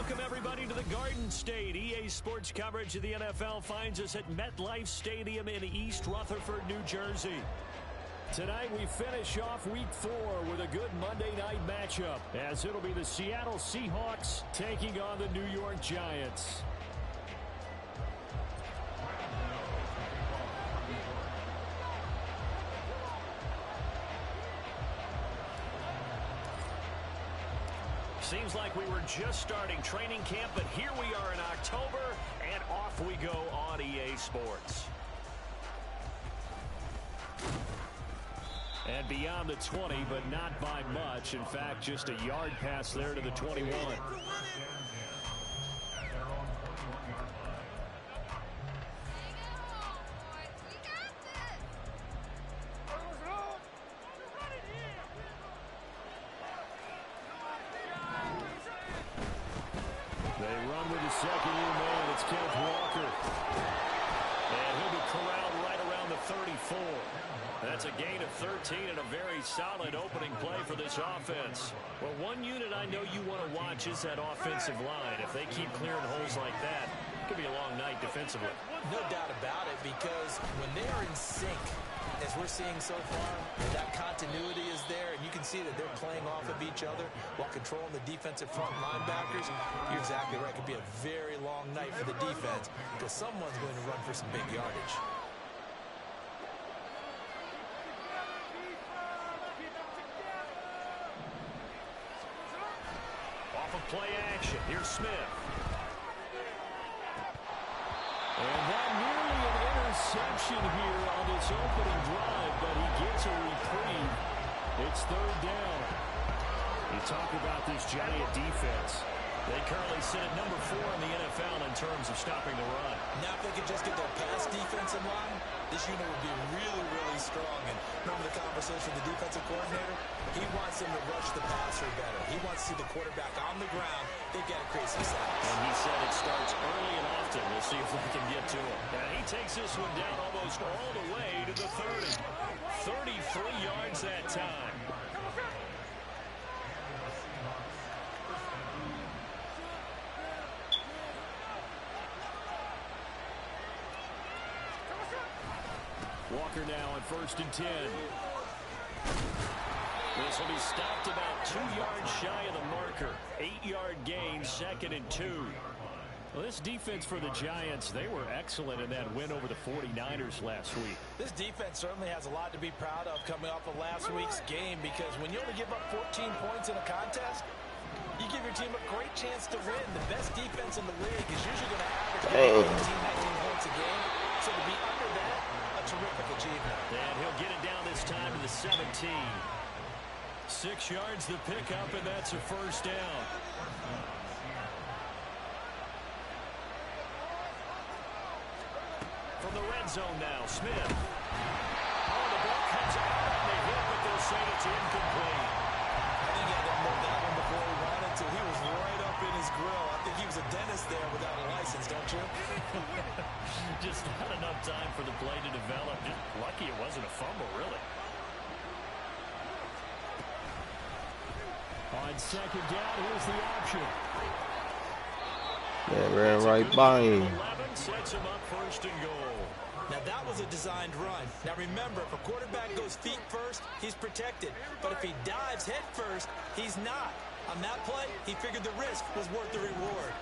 Welcome, everybody, to the Garden State. EA Sports coverage of the NFL finds us at MetLife Stadium in East Rutherford, New Jersey. Tonight, we finish off Week 4 with a good Monday night matchup, as it'll be the Seattle Seahawks taking on the New York Giants. Seems like we were just starting training camp, but here we are in October, and off we go on EA Sports. And beyond the 20, but not by much. In fact, just a yard pass there to the 21. Second-year man, it's Kenneth Walker. And he'll be corralled right around the 34. That's a gain of 13 and a very solid opening play for this offense. Well, one unit I know you want to watch is that offensive line. If they keep clearing holes like that, it could be a long night defensively. No doubt about it, because when they are in sync, as we're seeing so far, that continuity is there, and you can see that they're playing off of each other while controlling the defensive front linebackers. You're exactly right. It could be a very long night for the defense because someone's going to run for some big yardage. Off of play action, here's Smith. And that nearly an interception here on this opening drive, but he gets a reprieve. It's third down. You talk about this Giant defense. They currently sit at number 4 in the NFL in terms of stopping the run. Now if they could just get their pass defense in line, this unit would be really, really strong. And remember the conversation with the defensive coordinator? He wants them to rush the passer better. He wants to see the quarterback on the ground. They've got to create some sacks. And he said it starts early and often. We'll see if we can get to him. And he takes this one down almost all the way to the 30. 33 yards that time. Walker now on 1st and 10. This will be stopped about 2 yards shy of the marker. 8-yard gain, 2nd and 2. Well, this defense for the Giants, they were excellent in that win over the 49ers last week. This defense certainly has a lot to be proud of coming off of last week's game, because when you only give up 14 points in a contest, you give your team a great chance to win. The best defense in the league is usually going to average 18, 19 points a game. So to be under that, a terrific achievement. And he'll get it down this time to the 17. 6 yards the pickup, and that's a first down. From the red zone now, Smith. Oh, the ball comes out on the hit, but they'll say it's incomplete. I think he had to hold that one before he wanted to. He was right up in his grill. I think he was a dentist there without a license, don't you? Just not enough time for the play to develop. Just lucky it wasn't a fumble, really. On 2nd down, here's the option. Yeah, ran right by him. 11 sets him up 1st and goal. Now that was a designed run. Now remember, if a quarterback goes feet first, he's protected. But if he dives head first, he's not. On that play, he figured the risk was worth the reward.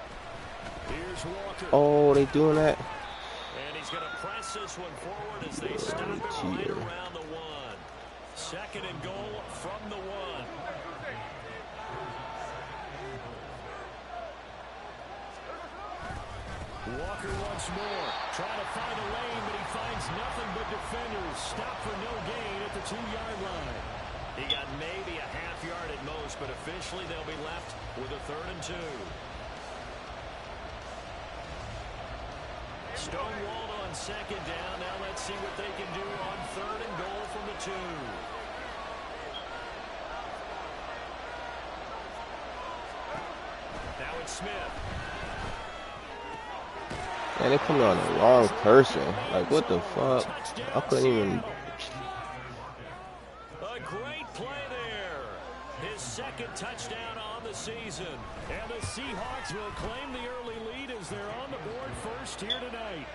Here's Walker. Oh, they doing that? And he's going to press this one forward as they stop it right around the 1. 2nd and goal from the 1. Walker once more, trying to find a lane, but he finds nothing but defenders. Stop for no gain at the 2-yard line. He got maybe a half yard at most, but officially they'll be left with a 3rd and 2. Stonewalled on 2nd down. Now let's see what they can do on 3rd and goal from the 2. Now it's Smith. Man, they put me on the wrong person. Like, what the fuck? I couldn't even. A great play there. his second touchdown on the season. And the Seahawks will claim the early lead as they're on the board first here tonight.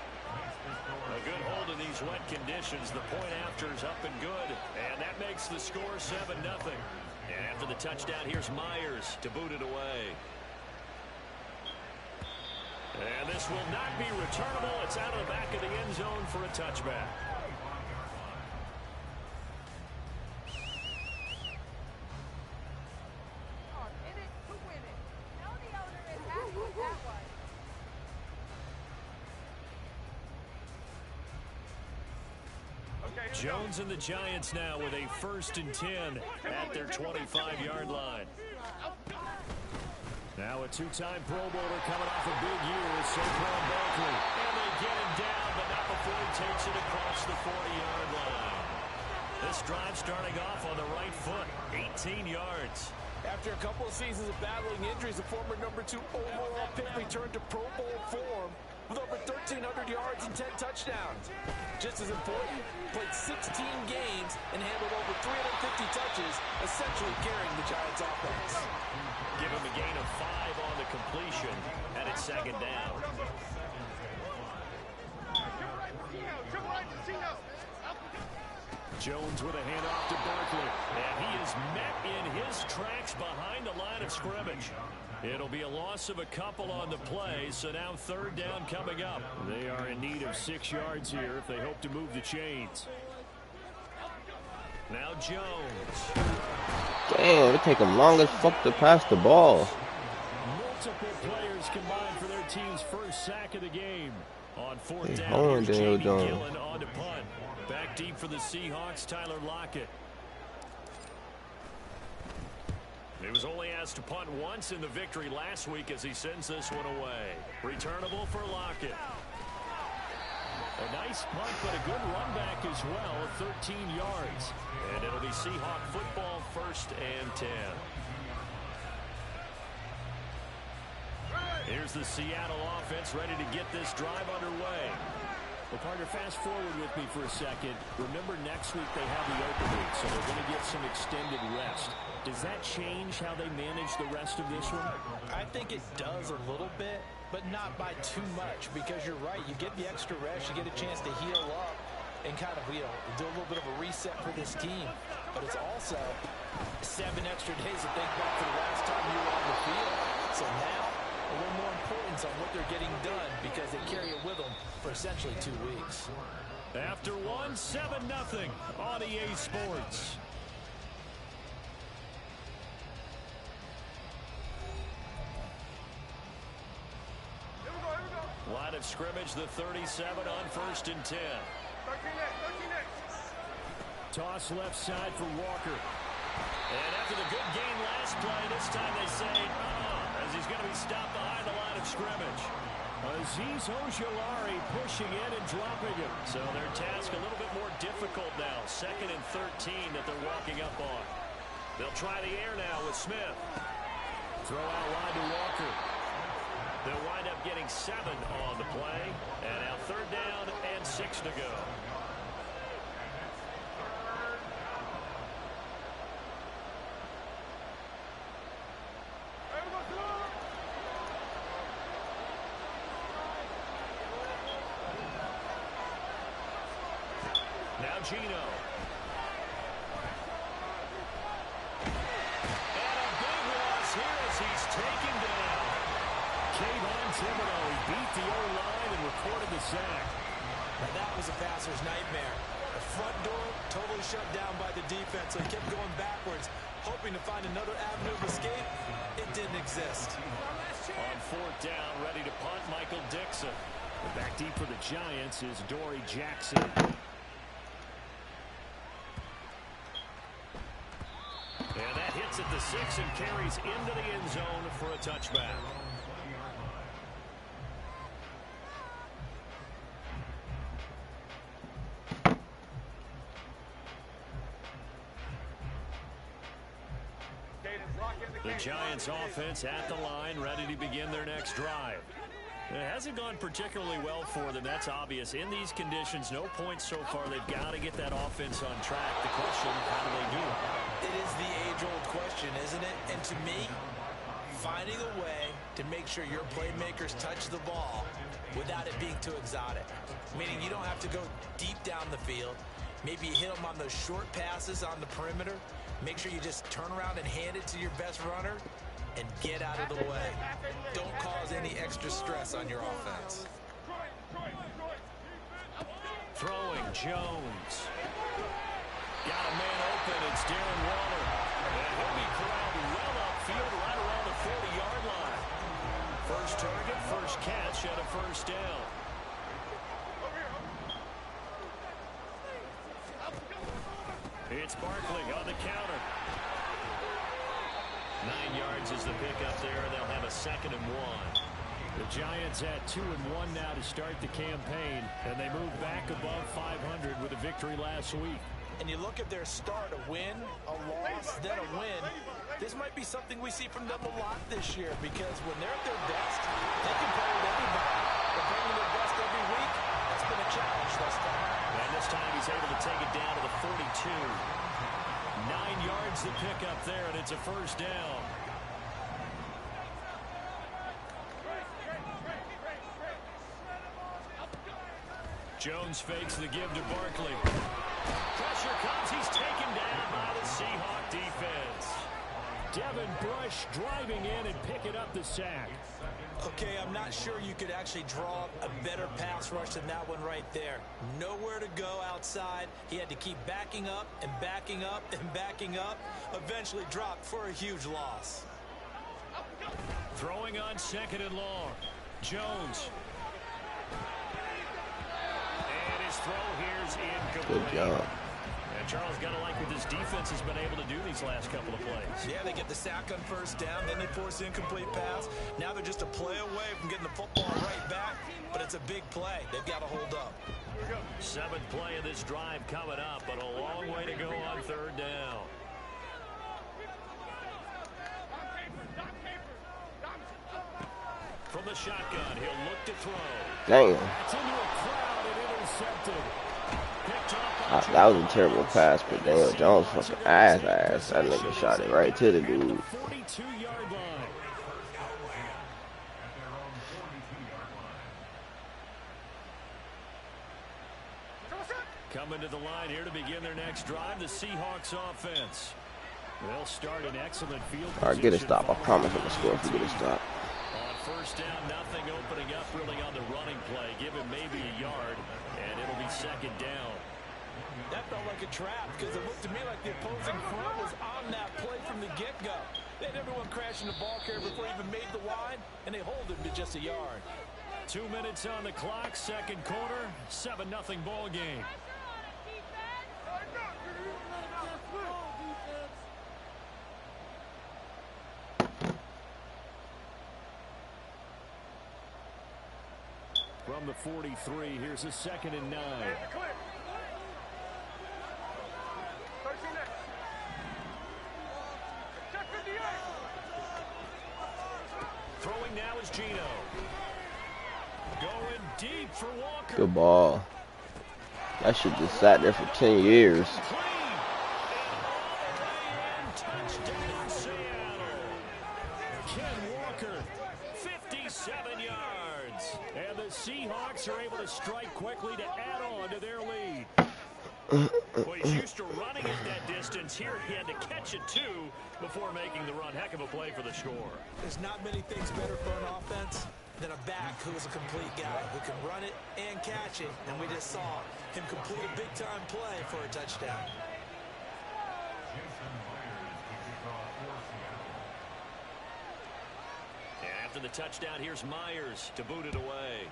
A good hold in these wet conditions. The point after is up and good. And that makes the score 7-0. And after the touchdown, here's Myers to boot it away. And this will not be returnable. It's out of the back of the end zone for a touchback. Jones and the Giants now with a 1st and 10 at their 25-yard line. Now a two-time Pro Bowler coming off a big year is Saquon Barkley. And they get him down, but not before he takes it across the 40-yard line. This drive starting off on the right foot, 18 yards. After a couple of seasons of battling injuries, the former number 2 overall pick returned to Pro Bowl form with over 1,300 yards and 10 touchdowns. Just as important, played 16 games and handled over 350 touches, essentially carrying the Giants' offense. Give him a gain of 5 on the completion, and it's 2nd down. Jones with a handoff to Barkley, and he is met in his tracks behind the line of scrimmage. It'll be a loss of a couple on the play, so now 3rd down coming up. They are in need of 6 yards here if they hope to move the chains. Now Jones. Damn, it take them long as fuck to pass the ball. Multiple players combined for their team's first sack of the game. On 4th down, Hold here's J.D. on. Gillen on to punt. Back deep for the Seahawks, Tyler Lockett. He was only asked to punt once in the victory last week as he sends this one away. Returnable for Lockett. A nice punt, but a good run back as well, 13 yards. And it'll be Seahawk football, 1st and 10. Here's the Seattle offense ready to get this drive underway. Well, partner, fast forward with me for a second. Remember, next week they have the open week, so they're going to get some extended rest. Does that change how they manage the rest of this one? I think it does a little bit, but not by too much, because you're right. You get the extra rest, you get a chance to heal up and kind of, do a little bit of a reset for this team. But it's also 7 extra days to think back to the last time you were on the field. So now, a little more importance on what they're getting done because they carry it with them for essentially 2 weeks. After one, 7-0 on EA Sports. Line of scrimmage, the 37 on 1st and 10. Toss left side for Walker. And after the good gain last play, this time they say, as he's going to be stopped behind the line of scrimmage. Azeez Ojulari pushing in and dropping it. So their task a little bit more difficult now. 2nd and 13 that they're walking up on. They'll try the air now with Smith. Throw out wide to Walker. They'll wind up getting 7 on the play. And now 3rd down and 6 to go. Now Gino. And a big loss here as he's taken down. Kayvon Thibodeau, he beat the O-line and recorded the sack. Now that was a passer's nightmare. The front door totally shut down by the defense, so he kept going backwards, hoping to find another avenue of escape. It didn't exist. On 4th down, ready to punt, Michael Dixon. And back deep for the Giants is Dory Jackson. And that hits at the 6 and carries into the end zone for a touchback. The Giants offense at the line, ready to begin their next drive. It hasn't gone particularly well for them, that's obvious. In these conditions, no points so far. They've got to get that offense on track. The question, how do they do it? It is the age-old question, isn't it? And to me, finding a way to make sure your playmakers touch the ball without it being too exotic. Meaning you don't have to go deep down the field. Maybe you hit them on those short passes on the perimeter. Make sure you just turn around and hand it to your best runner and get out of the way. Don't cause any extra stress on your offense. Throwing Jones. Got a man open. It's Darren Waller. And he'll be corralled well upfield right around the 40-yard line. First target, first catch, and a first down. It's Barkley on the counter. 9 yards is the pickup there. They'll have a 2nd and 1. The Giants at 2-1 now to start the campaign, and they move back above 500 with a victory last week. And you look at their start, a win, a loss, then a win. This might be something we see from them a lot this year, because when they're at their best, they can play with anybody. But bringing their best every week, that's been a challenge thus far. And this time he's able to take it down to the 42. 9 yards to pick up there, and it's a first down. Jones fakes the give to Barkley. Pressure comes. He's taken down by the Seahawk defense. Devin Bush driving in and picking up the sack. Okay, I'm not sure you could actually draw a better pass rush than that one right there. Nowhere to go outside. He had to keep backing up and backing up and backing up. Eventually dropped for a huge loss. Throwing on 2nd and long. Jones. And his throw here's incomplete. Good job. And Charles got to like what this defense has been able to do these last couple of plays. Yeah, they get the sack on first down, then they force the incomplete pass. Now they're just a play away from getting the football right back, but it's a big play. They've got to hold up. 7th play of this drive coming up, but a long way to go on 3rd down. From the shotgun, he'll look to throw. Damn. That's into a crowd and intercepted. That was a terrible pass, but Daniel Jones fucking ass. That nigga shot it right to the dude. 42-yard line. Coming to the line here to begin their next drive, the Seahawks offense. They'll start an excellent field position. All right, get a stop. I promise I'm gonna score if you get a stop. On first down, nothing opening up really on the running play. Give him maybe a yard, and it'll be 2nd down. That felt like a trap because it looked to me like the opposing front was on that play from the get-go. They had everyone crashing the ball carrier before he even made the line, and they hold him to just a yard. 2 minutes on the clock, 2nd quarter, 7-0 ball game. From the 43, here's a 2nd and 9. Throwing now is Gino. Going deep for Walker. Good ball. That shit just sat there for 10 years. Touchdown Seattle. Ken Walker, 57 yards. And the Seahawks are able to strike quickly to add on to their lead. Well, he's used to running it that distance. Here he had to catch it, too, before making the run. Heck of a play for the score. There's not many things better for an offense than a back who is a complete guy who can run it and catch it. And we just saw him complete a big-time play for a touchdown. And after the touchdown, here's Myers to boot it away.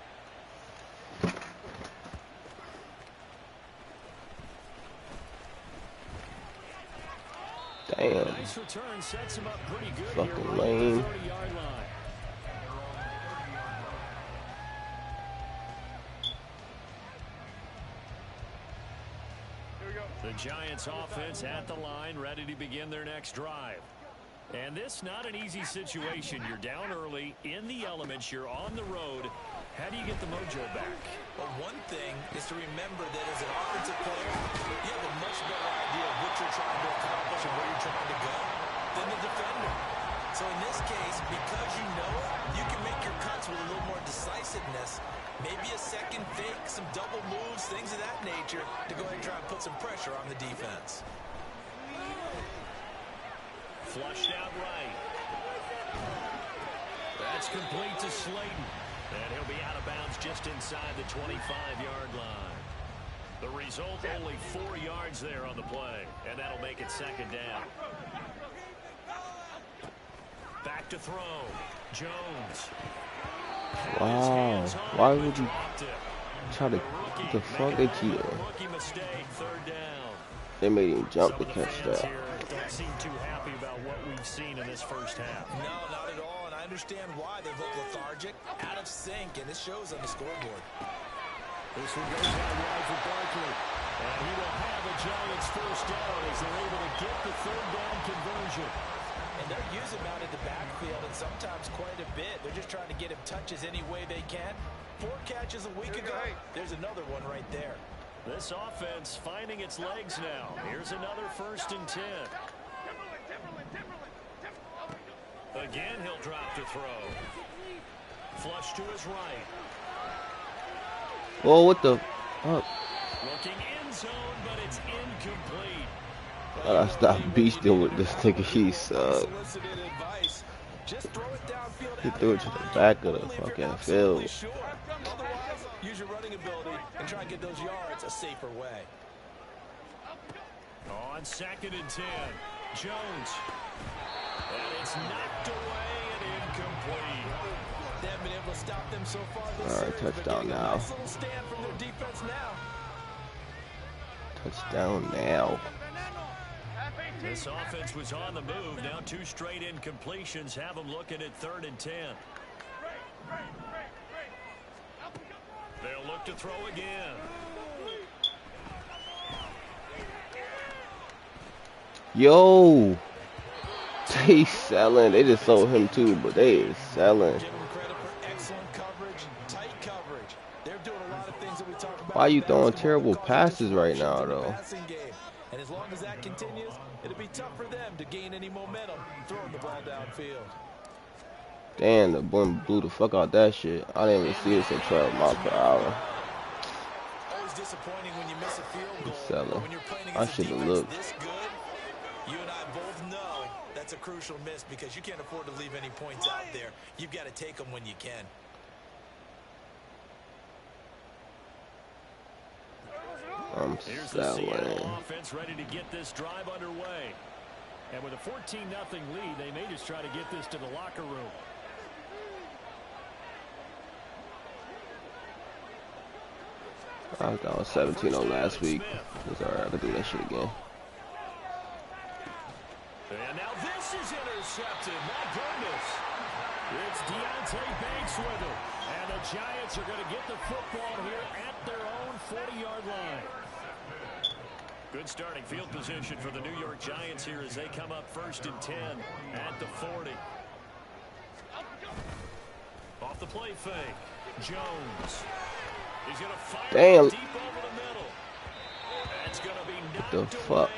Damn. Nice return, sets him up pretty good Fucking here, right lame. at the 30-yard line. The Giants offense at the line, ready to begin their next drive. And this not an easy situation. You're down early, in the elements, you're on the road. How do you get the mojo back? Well, one thing is to remember that as an offensive player, you have a much better idea of what you're trying to accomplish and where you're trying to go than the defender. So in this case, because you know it, you can make your cuts with a little more decisiveness. Maybe a second fake, some double moves, things of that nature to go ahead and try and put some pressure on the defense. Flushed out right. That's complete to Slayton. And he'll be out of bounds just inside the 25-yard line. The result, only 4 yards there on the play. And that'll make it second down. Back to throw. Jones. Wow. Why would you try to get the fuck at you? They made him jump to catch that. Don't seem too happy about what we've seen in this first half. No, not at all, and I understand why they look lethargic, out of sync, and this shows on the scoreboard. This one goes out wide for Barkley, and he will have a Giants first down as they're able to get the third down conversion. And they're using him out in the backfield, and sometimes quite a bit. They're just trying to get him touches any way they can. 4 catches a week ago. There's another one right there. This offense finding its legs now. Here's another 1st and 10. Again, he'll drop to throw. Flush to his right. Oh, what the fuck? Looking end zone, but it's incomplete. I gotta stop beasting with this nigga. He sucks. He threw it to the back of the fucking field. Otherwise, use your running ability and try and get those yards a safer way. On 2nd and 10, Jones. And it's knocked away and incomplete. They haven't been able to stop them so far this All right, series, touchdown now. nice little stand from their defense now. Touchdown now. This offense was on the move. Now 2 straight incompletions have them looking at 3rd and 10. They'll look to throw again. Yo, they selling. They just sold him too, but they is selling. Give them credit for excellent coverage, tight coverage. They're doing a lot of things that we talk about. Why are you throwing terrible passes right now, though? And as long as that continues, it'll be tough for them to gain any momentum throwing the ball downfield. Damn, the boy blew the fuck out that shit. I didn't even see it at 12 miles per hour. Always disappointing when you miss a field goal. Selling. When you're playing I against a should have defense looked. this good, you and I both know that's a crucial miss because you can't afford to leave any points out there. You've got to take them when you can. I'm Here's the Seattle selling. offense ready to get this drive underway. And with a 14-0 lead, they may just try to get this to the locker room. I was down 17-0 last week. It's alright, I can do that shit again. And now this is intercepted. My goodness. It's Deontay Banks with it. And the Giants are going to get the football here at their own 40-yard line. Good starting field position for the New York Giants here as they come up 1st and 10 at the 40. Off the play fake. Jones. He's going to fire Damn. deep over the middle. That's going to be knocked What the fuck?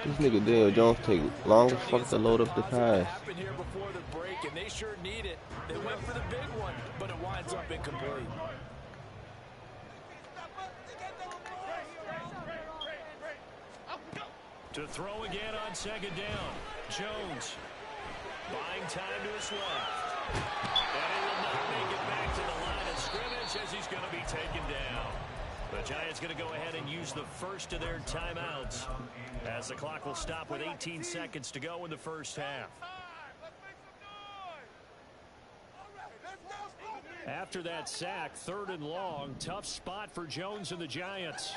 This nigga Daniel Jones take long as fuck to load up the pass. Happened here before the break, and they sure need it. They went for the big one, but it winds up incomplete. To throw again on 2nd down. Jones buying time to his left. And he will not make it back to the line of scrimmage as he's going to be taken down. The Giants going to go ahead and use the first of their timeouts as the clock will stop with 18 seconds to go in the first half. After that sack, 3rd and long, tough spot for Jones and the Giants.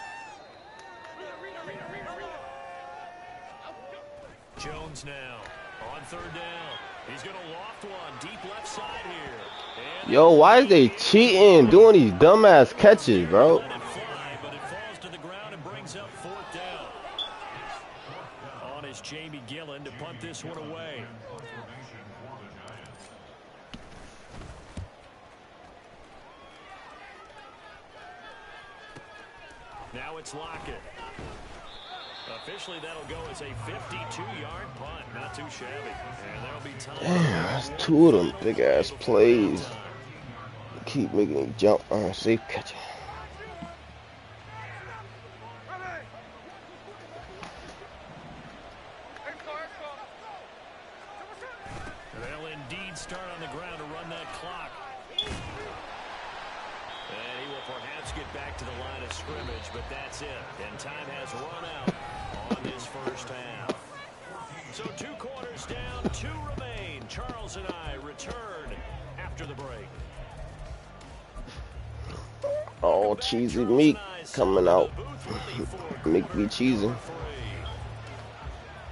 Jones now on 3rd down. He's going to loft one deep left side here. And Yo, why is they cheating, doing these dumbass catches, bro? let it fly, but it falls to the ground and brings up 4th down. On is Jamie Gillen to punt this one away. Now it's Lockett. Officially, that'll go as a 52-yard punt. Not too shabby. And there'll be time. Damn, that's two of them big-ass plays. Keep making him jump on safe catch. They'll indeed start on the ground to run that clock. And he will perhaps get back to the line of scrimmage, but that's it. And time has run out on this first half. So 2 quarters down, 2 remain. Charles and I return after the break. Oh, cheesy meat coming out. Make me cheesy.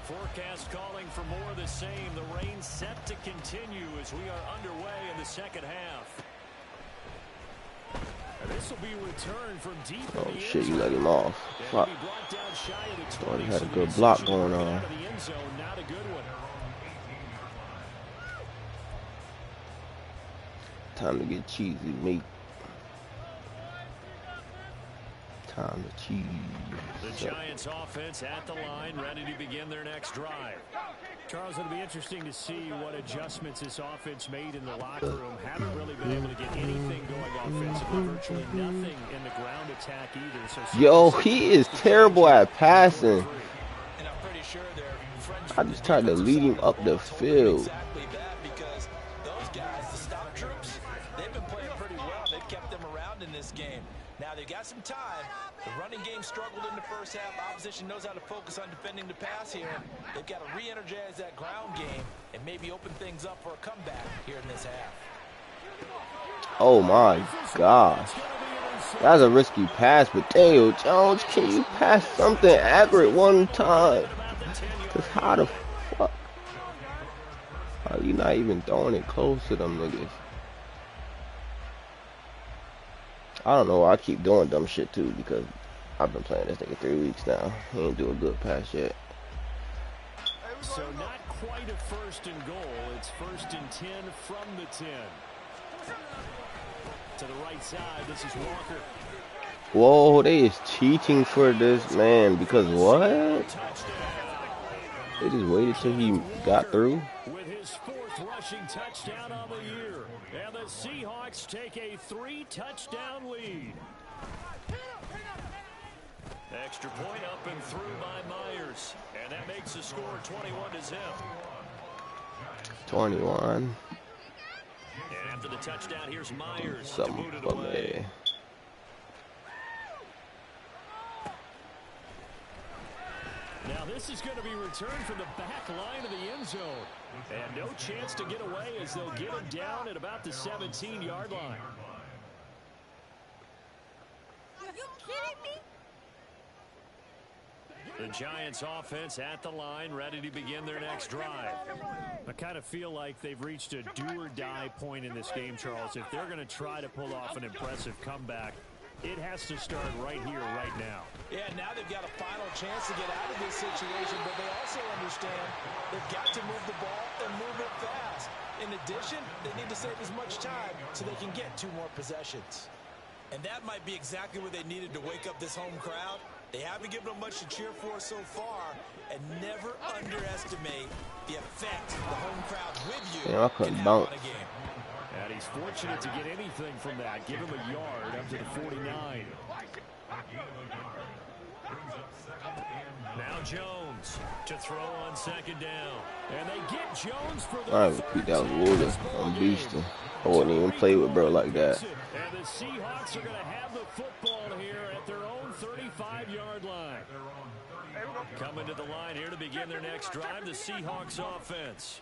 Forecast calling for more of the same. The rain set to continue as we are underway in the second half. This will be returned from deep. Oh shit, you let him off. Fuck. Thought he had a good block going on. Time to get cheesy meat. Time to cheese. The Giants offense at the line, ready to begin their next drive. Charles, it'll be interesting to see what adjustments this offense made in the locker room. Haven't really been able to get anything going offensively. Virtually nothing in the ground attack either. So yo, he is terrible at passing. And I'm pretty sure I just tried to lead him up the field. exactly that, because those guys, the stop troops, they've been playing pretty well. They've kept them around in this game. Now they've got some time. The running game struggled in the first half. Opposition knows how to focus on defending the pass here. They've got to re-energize that ground game and maybe open things up for a comeback here in this half. Oh my gosh. That's a risky pass, but Daniel Jones, can you pass something accurate one time? Cause how the fuck are you not even throwing it close to them niggas? I don't know why I keep doing dumb shit too, because I've been playing this nigga 3 weeks now. He ain't do a good pass yet. So not quite a first and goal. It's first and 10 from the 10. To the right side, this is Walker. Whoa, they is cheating for this man, because what? They just waited till he got through. With his 4th rushing touchdown on the year. And the Seahawks take a 3-touchdown lead. Extra point up and through by Myers. And that makes the score 21-0. 21. And after the touchdown, here's Myers to boot it away. Now this is going to be returned from the back line of the end zone. And no chance to get away as they'll get him down at about the 17-yard line. Are you kidding me? The Giants offense at the line, ready to begin their next drive. I kind of feel like they've reached a do-or-die point in this game, Charles. If they're going to try to pull off an impressive comeback, it has to start right here, right now. Yeah, now they've got a final chance to get out of this situation, but they also understand they've got to move the ball and move it fast. In addition, they need to save as much time so they can get 2 more possessions. And that might be exactly what they needed to wake up this home crowd. They haven't given them much to cheer for so far, and never underestimate the effect the home crowd with you Yeah, I can couldn't have bounce. on a game. And he's fortunate to get anything from that. Give him a yard up to the 49. Now Jones to throw on 2nd down. And they get Jones for the I repeat, that was Wooler. I'm beasting. I wouldn't even play with bro like that. And the Seahawks are going to have the football here at their own 35-yard line. Coming to the line here to begin their next drive, the Seahawks offense.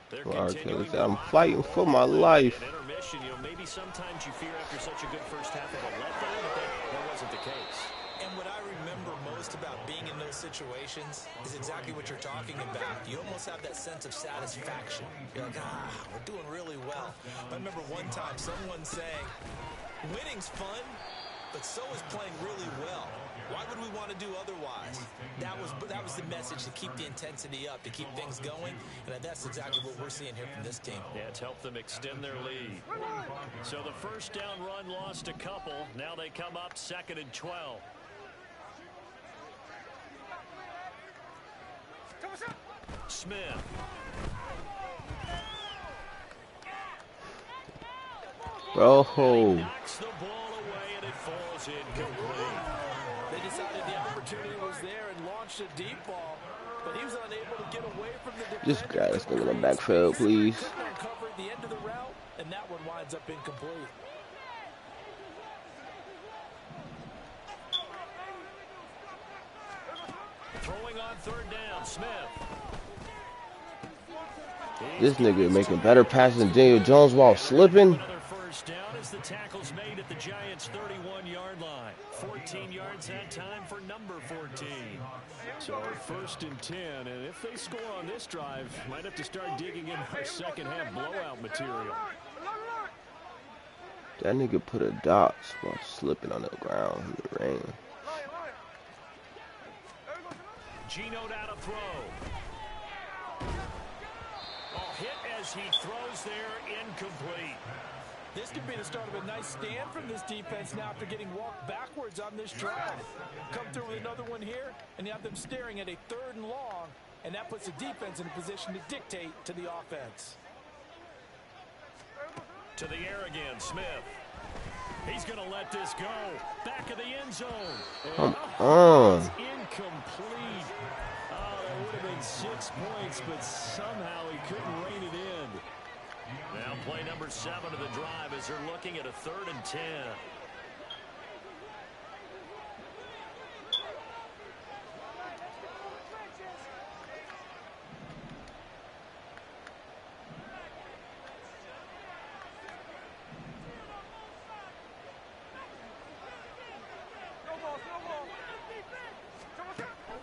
They're continuing. I'm fighting for my life. An intermission, maybe sometimes you fear after such a good first half of a letdown, but that wasn't the case. And what I remember most about being in those situations is exactly what you're talking about. You almost have that sense of satisfaction. You're like, we're doing really well. I remember one time someone saying, winning's fun, but so is playing really well. Why would we want to do otherwise? That was the message, to keep the intensity up, to keep things going, and that's exactly what we're seeing here from this team. Yeah, it's helped them extend their lead. So the first down run lost a couple. Now they come up 2nd and 12. Smith. Bro. Knocks the ball away and it falls incomplete. They decided the opportunity was there and launched a deep ball, but he was unable to get away from the defender. This guy is going to backfield, please. Couldn't uncover the end of the route, and that one winds up incomplete. Throwing on third down, Smith. This nigga making better passes than Daniel Jones while slipping. Another first down as the tackle's made at the Giants' 31-yard line. 14 yards that time for number 14. So first and 10, and if they score on this drive, might have to start digging in our second half blowout material. That nigga put a dot while slipping on the ground in the rain. Geno down to throw. Hit as he throws there, incomplete. This could be the start of a nice stand from this defense now after getting walked backwards on this drive. Come through with another one here, and you have them staring at a 3rd and long, and that puts the defense in a position to dictate to the offense. To the air again, Smith. He's going to let this go. Back of the end zone. Come on. It's incomplete. Oh, that would have been 6 points, but somehow he couldn't rein it in. Now play number 7 of the drive as they're looking at a 3rd and 10.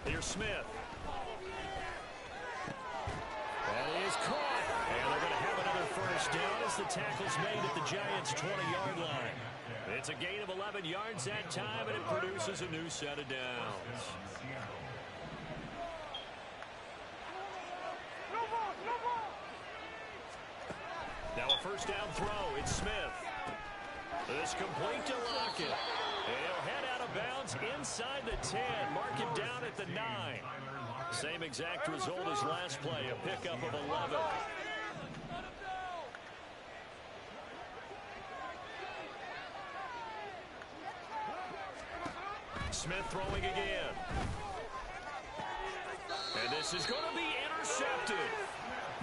Here's Smith. That is caught. And they're going to have another first down as the tackle's made at the Giants' 20-yard line. It's a gain of 11 yards that time, and it produces a new set of downs. Now a first down throw. It's Smith. This complete to Lockett. He'll head out of bounds inside the 10. Mark it down at the 9. Same exact result as last play, a pickup of 11. Smith throwing again. And this is going to be intercepted.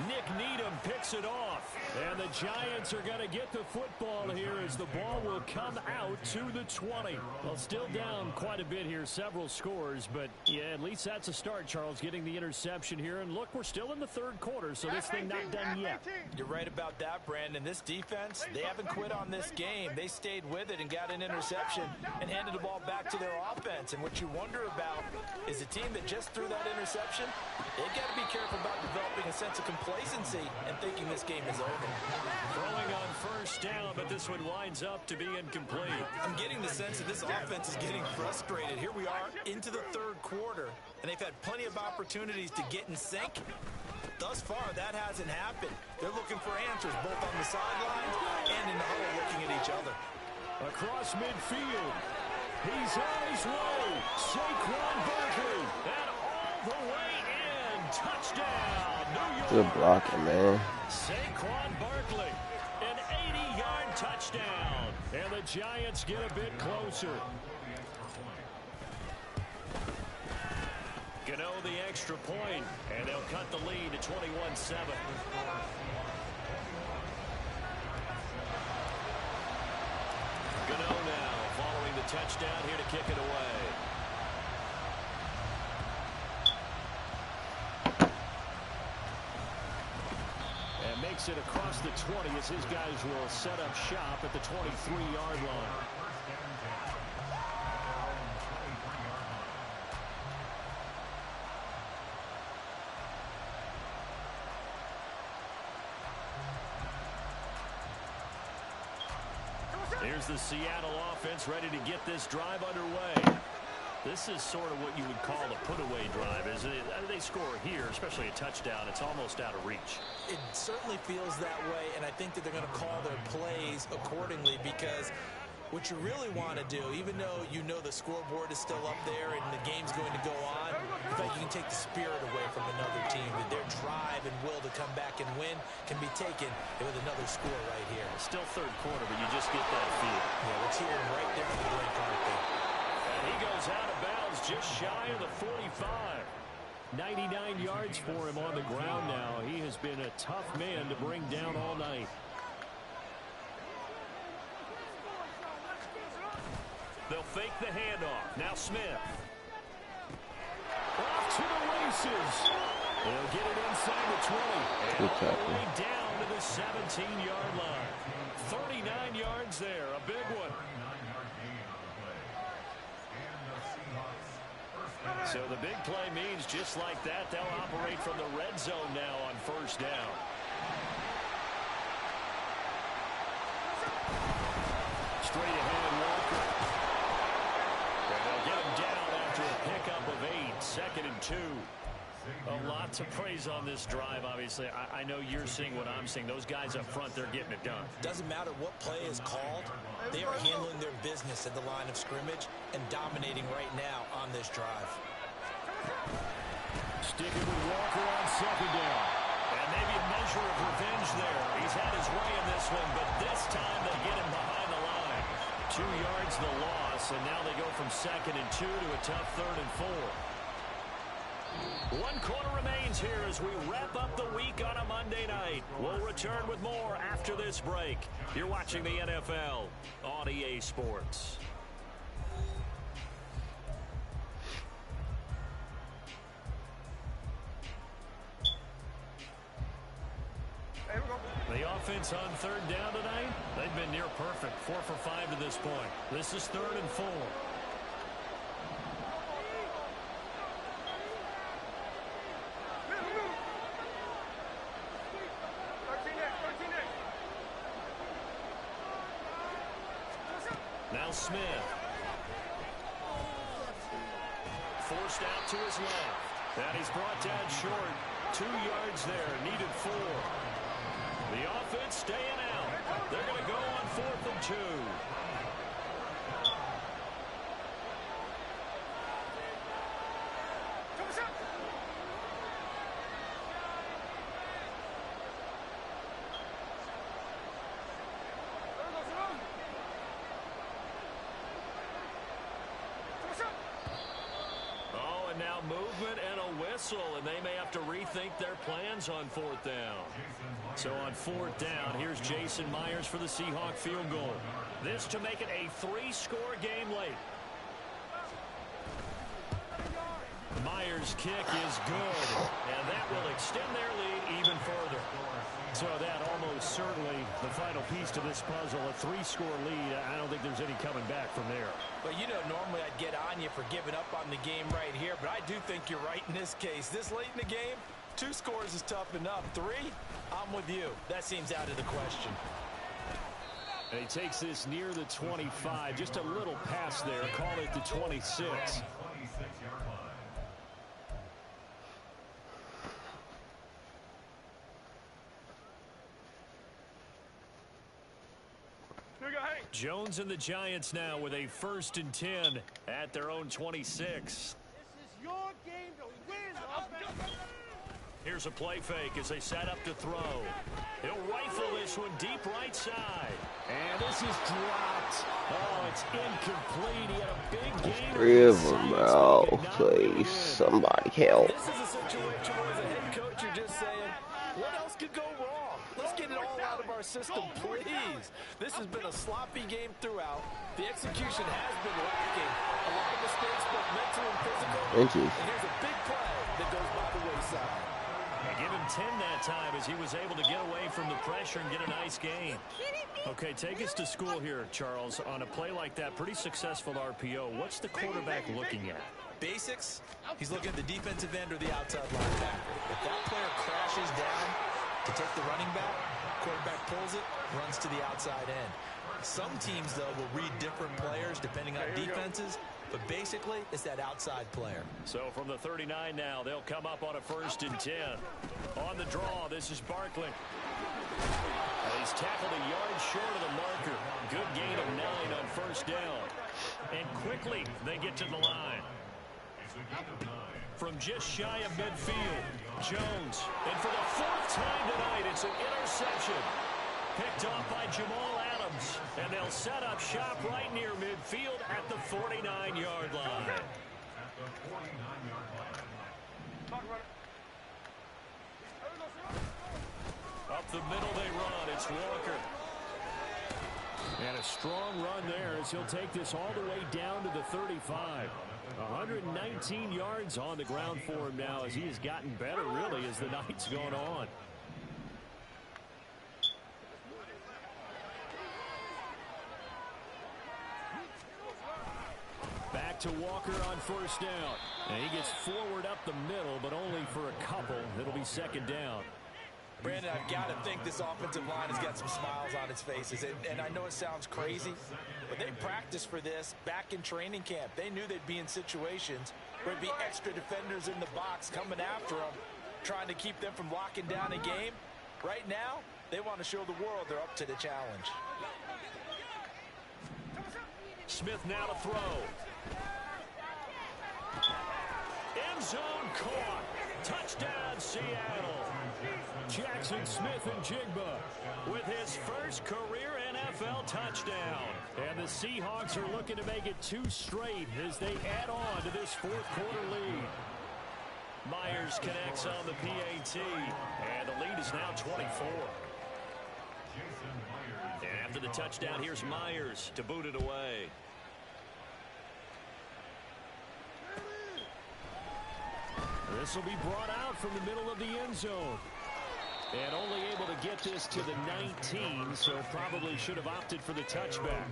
Nick Needham picks it off. And the Giants are going to get the football here as the ball will come out to the 20. Well, still down quite a bit here, several scores, but yeah, at least that's a start, Charles, getting the interception here. And look, we're still in the 3rd quarter, so this thing not done yet. You're right about that, Brandon. This defense, they haven't quit on this game. They stayed with it and got an interception and handed the ball back to their offense. And what you wonder about is a team that just threw that interception, they've got to be careful about developing a sense of complacency and thinking this game is over. Throwing on first down, but this one winds up to be incomplete. I'm getting the sense that this offense is getting frustrated. Here we are into the 3rd quarter, and they've had plenty of opportunities to get in sync. Thus far, that hasn't happened. They're looking for answers both on the sidelines and in the huddle looking at each other. Across midfield. He's on his way. Saquon Barkley. And all the way in. Touchdown, New York. Good blocking, man. Saquon Barkley, an 80-yard touchdown. And the Giants get a bit closer. Gano the extra point, and they'll cut the lead to 21-7. Gano now following the touchdown here to kick it away. And makes it across the 20 as his guys will set up shop at the 23-yard line. Here's the Seattle offense ready to get this drive underway. This is sort of what you would call a put-away drive, isn't it? They score here, especially a touchdown. It's almost out of reach. It certainly feels that way, and I think that they're going to call their plays accordingly because What you really want to do, even though you know the scoreboard is still up there and the game's going to go on, in fact, you can take the spirit away from another team. That their drive and will to come back and win can be taken with another score right here. Still third quarter, but you just get that feel. Yeah, let's hear him right there on the break right there. And he goes out of bounds just shy of the 45. 99 yards for him on the ground now. He has been a tough man to bring down all night. They'll fake the handoff. Now Smith. Off to the races. They'll get it inside the 20. And all the way down to the 17-yard line. 39 yards there. A big one. So the big play means just like that, they'll operate from the red zone now on first down. Straight ahead, Walker. And they'll get him down after a pickup of 8, 2nd and 2. A lot to praise on this drive, obviously. I know you're seeing what I'm seeing. Those guys up front, they're getting it done. Doesn't matter what play is called. They are handling their business at the line of scrimmage and dominating right now on this drive. Sticking with Walker on 2nd down. And maybe a measure of revenge there. He's had his way in this one, but this time they get him behind the line. 2 yards the loss, and now they go from 2nd and 2 to a tough 3rd and 4. 1 quarter remains here as we wrap up the week on a Monday night. We'll return with more after this break. You're watching the NFL on EA Sports. The offense on 3rd down tonight, they've been near perfect. 4 for 5 to this point. This is 3rd and 4. Now Smith. Forced out to his left. And he's brought down short. 2 yards there. Needed 4. The offense staying out. They're going to go on 4th and 2. Now movement and a whistle, and they may have to rethink their plans on 4th down. So on 4th down, here's Jason Myers for the Seahawk field goal. This to make it a 3-score game late. Myers' kick is good, and that will extend their lead even further. So that almost certainly the final piece to this puzzle, a 3-score lead. I don't think there's any coming back from there. But you know, normally I'd get on you for giving up on the game right here, but I do think you're right in this case. This late in the game, 2 scores is tough enough. 3, I'm with you. That seems out of the question. And he takes this near the 25, just a little pass there. Call it the 26. Jones and the Giants now with a 1st and 10 at their own 26. This is your game to win. Here's a play fake as they set up to throw. He'll rifle this one deep right side. And this is dropped. Oh, it's incomplete. He had a big game. 3 of them, bro. Please, somebody help. This is a situation where as a head coach, you're just saying, what else could go wrong? Let's get it all out of our system, please. This has been a sloppy game throughout. The execution has been lacking. A lot of mistakes, both mental and physical. Thank you. And here's a big play that goes by the wayside. Give him 10 that time as he was able to get away from the pressure and get a nice gain. Okay, take us to school here, Charles. On a play like that, pretty successful RPO. What's the quarterback looking at? Basics, he's looking at the defensive end or the outside linebacker. If that player crashes down to take the running back, quarterback pulls it, runs to the outside end. Some teams, though, will read different players depending on defenses, but basically it's that outside player. So from the 39 now, they'll come up on a 1st and 10. On the draw, this this is Barkley. And he's tackled a yard short of the marker. Good gain of 9 on first down. And quickly, they get to the line. From just shy of midfield, Jones. And for the 4th time tonight, it's an interception. Picked off by Jamal Adams. And they'll set up shop right near midfield at the 49-yard line. Up the middle they run. It's Walker. And a strong run there as he'll take this all the way down to the 35. 119 yards on the ground for him now as he has gotten better, really, as the night's gone on. Back to Walker on first down. And he gets forward up the middle, but only for a couple. It'll be second down. Brandon, I've got to think this offensive line has got some smiles on its faces. And I know it sounds crazy, but they practiced for this back in training camp. They knew they'd be in situations where there'd be extra defenders in the box coming after them, trying to keep them from locking down a game. Right now, they want to show the world they're up to the challenge. Smith now to throw. End zone caught. Touchdown, Seattle. Jackson Smith-Njigba with his first career NFL touchdown. And the Seahawks are looking to make it 2 straight as they add on to this 4th quarter lead. Myers connects on the PAT, and the lead is now 24. And after the touchdown, here's Myers to boot it away. This will be brought out from the middle of the end zone. And only able to get this to the 19, so probably should have opted for the touchback.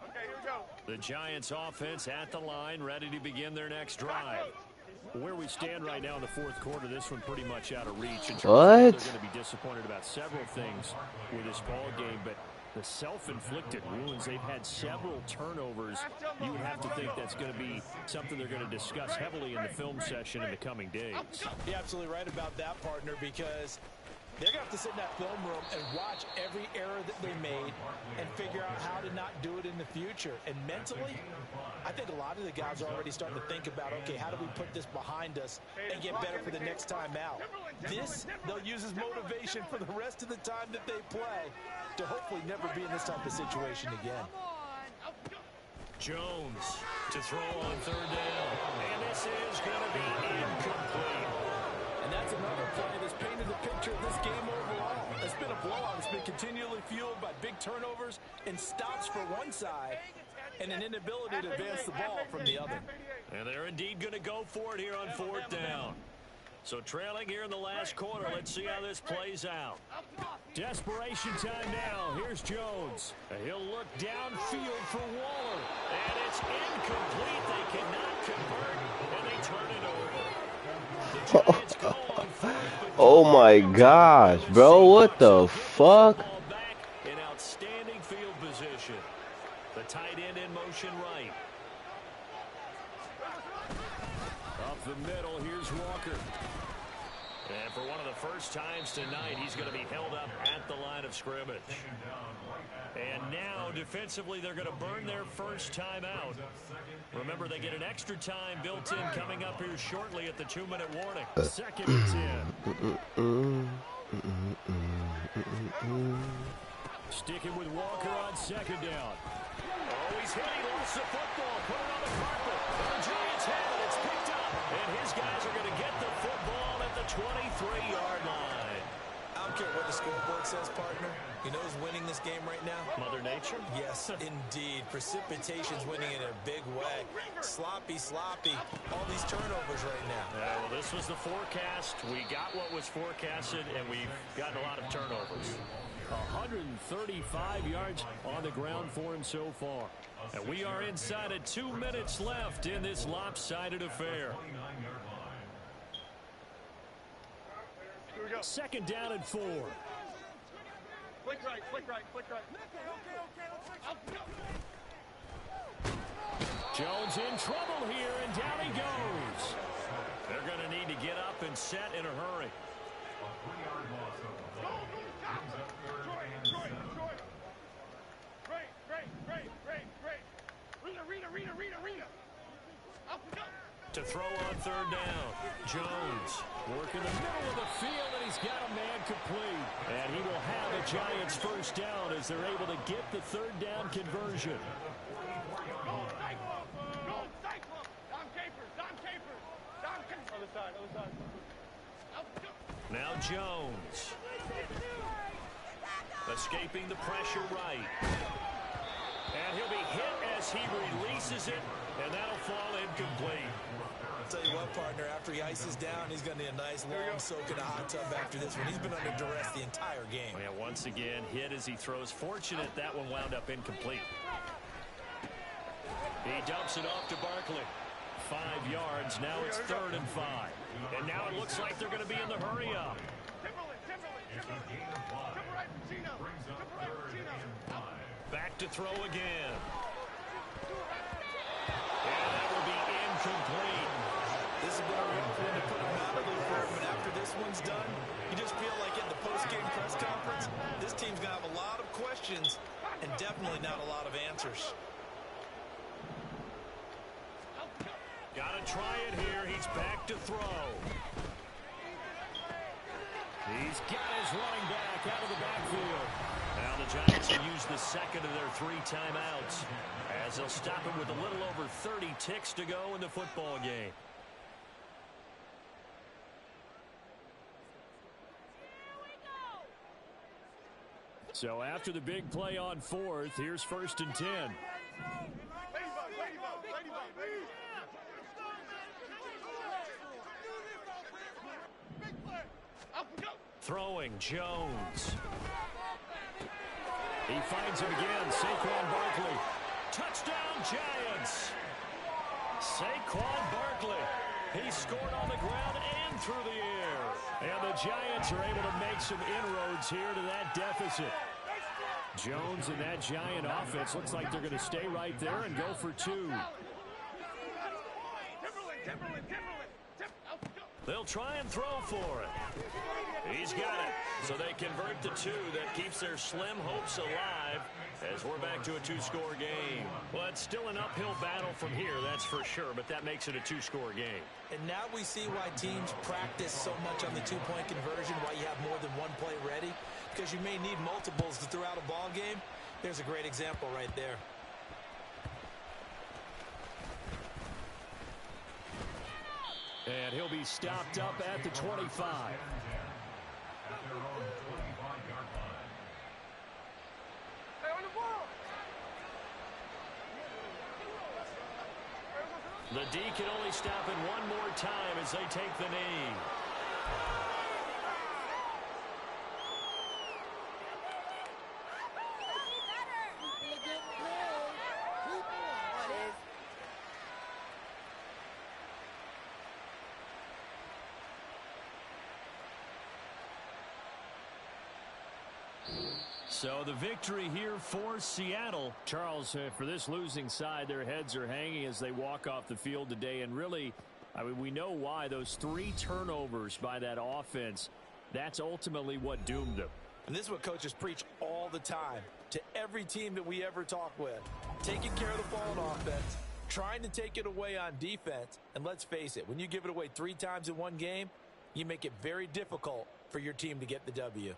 Okay, here we go. The Giants offense at the line, ready to begin their next drive. Where we stand right now in the 4th quarter, this one pretty much out of reach. What? They're going to be disappointed about several things with this ball game, but the self-inflicted wounds, they've had several turnovers. You would have to think that's going to be something they're going to discuss heavily in the film session in the coming days. You're absolutely right about that, partner, because they're going to have to sit in that film room and watch every error that they made and figure out how to not do it in the future. And mentally, I think a lot of the guys are already starting to think about, okay, how do we put this behind us and get better for the next time out? This, they'll use as motivation for the rest of the time that they play to hopefully never be in this type of situation again. Jones to throw on 3rd down. And this is going to be incomplete. And that's another play that's painted the picture of this game overall. It's been a blowout. It's been continually fueled by big turnovers and stops for one side and an inability to advance the ball from the other. And they're indeed going to go for it here on 4th down. So trailing here in the last quarter. Let's see how this plays out. Desperation time now. Here's Jones. He'll look downfield for Waller. And it's incomplete. They cannot convert, and they turn it over. The Giants go on 4th, but Oh my gosh, bro. What the fuck? ball back in outstanding field position. The tight end in motion right. Up the middle, here's Walker. And for one of the first times tonight, he's going to be held up at the line of scrimmage. And now, defensively, they're going to burn their first time out. Remember, they get an extra time built in coming up here shortly at the 2-minute warning. 2nd and 10. Sticking with Walker on 2nd down. Oh, he's hit. He lost the football. Put it on the carpet. The Giants have it. It's picked up. And his guys are going to get the football at the 23-yard line. I don't care what the scoreboard says, partner. You know who's winning this game right now? Mother Nature? Yes, indeed. Precipitation's winning in a big way. Sloppy. All these turnovers right now. Well, this was the forecast. We got what was forecasted, and we've gotten a lot of turnovers. 135 yards on the ground for him so far. And we are inside of 2 minutes left in this lopsided affair. 2nd down and 4. Flick right, flick right, flick right. Okay. is in trouble here, and down he goes. They're going to need to get up and set in a hurry. To throw on third down. Jones working the middle of the field, and he's got a man complete. And he will have a Giants first down as they're able to get the third down conversion. Now Jones. Escaping the pressure right. And he'll be hit as he releases it, and that'll fall incomplete. I'll tell you what, partner, after he ices down, he's going to need a nice long soak in a hot tub after this one. He's been under duress the entire game. Yeah, once again, hit as he throws. Fortunate that one wound up incomplete. He dumps it off to Barkley. 5 yards. Now it's 3rd and 5. And now it looks like they're going to be in the hurry up. Back to throw again. And that will be incomplete. This has been a rough one to put him out of there, but after this one's done, you just feel like in the post-game press conference, this team's going to have a lot of questions and definitely not a lot of answers. Got to try it here. He's back to throw. He's got his running back out of the backfield. Now the Giants will use the second of their 3 timeouts as they'll stop him with a little over 30 ticks to go in the football game. So after the big play on 4th, here's 1st and 10. Throwing, Jones. He finds him again, Saquon Barkley. Touchdown, Giants! Saquon Barkley. He scored on the ground and through the air. And the Giants are able to make some inroads here to that deficit. Jones and that Giant offense looks like they're going to stay right there and go for 2. They'll try and throw for it. He's got it. So they convert the 2. That keeps their slim hopes alive as we're back to a 2-score game. Well, it's still an uphill battle from here, that's for sure, but that makes it a 2-score game. And now we see why teams practice so much on the 2-point conversion, why you have more than one play ready, because you may need multiples to throw out a ball game. There's a great example right there. And he'll be stopped up at the 25. The D can only stop it one more time as they take the knee. So the victory here for Seattle. Charles, for this losing side, their heads are hanging as they walk off the field today. And really, I mean, we know why. Those 3 turnovers by that offense, that's ultimately what doomed them. And this is what coaches preach all the time to every team that we ever talk with. Taking care of the ball on offense, trying to take it away on defense. And let's face it, when you give it away 3 times in one game, you make it very difficult for your team to get the W.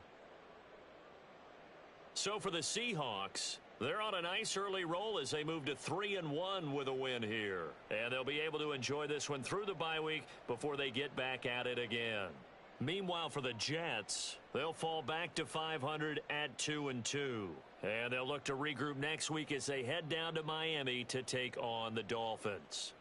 So for the Seahawks, they're on a nice early roll as they move to 3-1 with a win here. And they'll be able to enjoy this one through the bye week before they get back at it again. Meanwhile, for the Jets, they'll fall back to 500 at 2-2. And they'll look to regroup next week as they head down to Miami to take on the Dolphins.